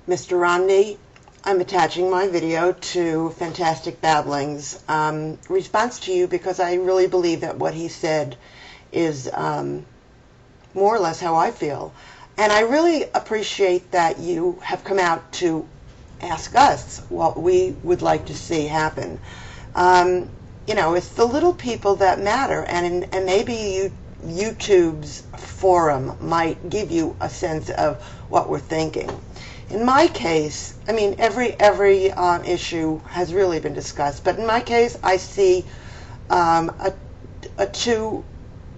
Mr. Romney, I'm attaching my video to Fantastic Babblings response to you because I really believe that what he said is more or less how I feel. And I really appreciate that you have come out to ask us what we would like to see happen. You know, it's the little people that matter, and maybe YouTube's forum might give you a sense of what we're thinking. In my case, I mean, every issue has really been discussed, but in my case, I see two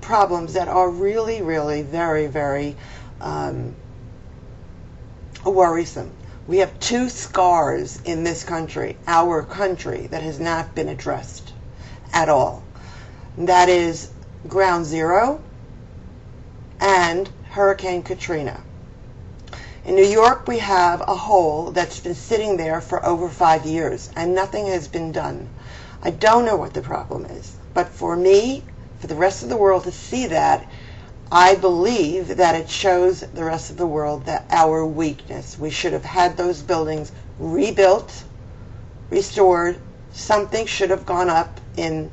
problems that are really, really very, very worrisome. We have two scars in this country, our country, that has not been addressed at all. And that is Ground Zero and Hurricane Katrina. In New York, we have a hole that's been sitting there for over 5 years, and nothing has been done. I don't know what the problem is, but for me, for the rest of the world to see that, I believe that it shows the rest of the world that our weakness. We should have had those buildings rebuilt, restored. Something should have gone up in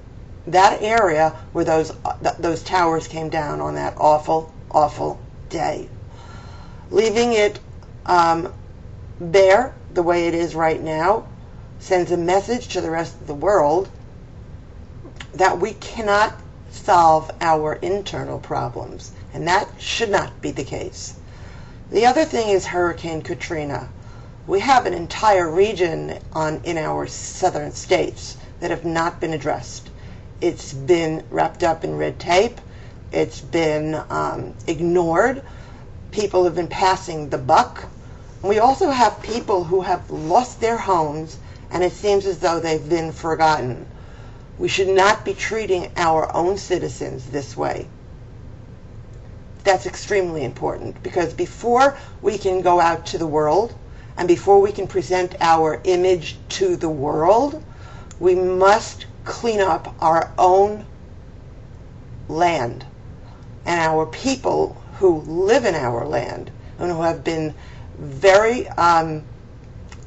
that area where those towers came down on that awful, awful day. Leaving it bare the way it is right now sends a message to the rest of the world that we cannot solve our internal problems, and that should not be the case. The other thing is Hurricane Katrina. We have an entire region in our southern states that have not been addressed. It's been wrapped up in red tape. It's been ignored. People have been passing the buck. We also have people who have lost their homes, and it seems as though they've been forgotten. We should not be treating our own citizens this way. That's extremely important, because before we can go out to the world and before we can present our image to the world, we must clean up our own land and our people who live in our land and who have been very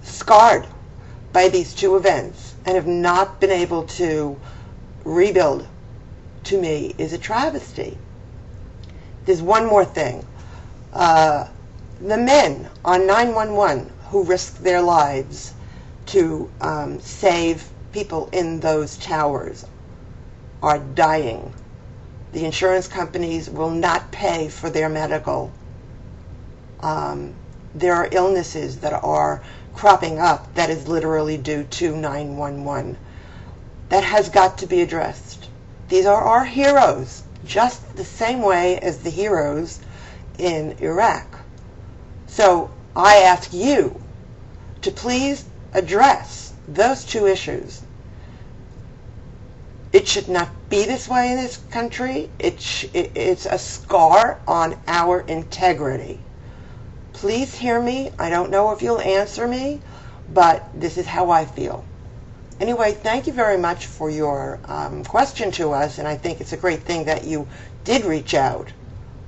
scarred by these two events and have not been able to rebuild, to me, is a travesty. There's one more thing. The men on 911 who risked their lives to save people in those towers are dying. The insurance companies will not pay for their medical. There are illnesses that are cropping up that is literally due to 911. That has got to be addressed. These are our heroes, just the same way as the heroes in Iraq. So I ask you to please address those two issues. It should not be this way in this country. It's a scar on our integrity. Please hear me. I don't know if you'll answer me, but this is how I feel. Anyway, thank you very much for your question to us, and I think it's a great thing that you did reach out.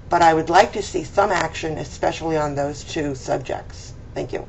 But I would like to see some action, especially on those two subjects. Thank you.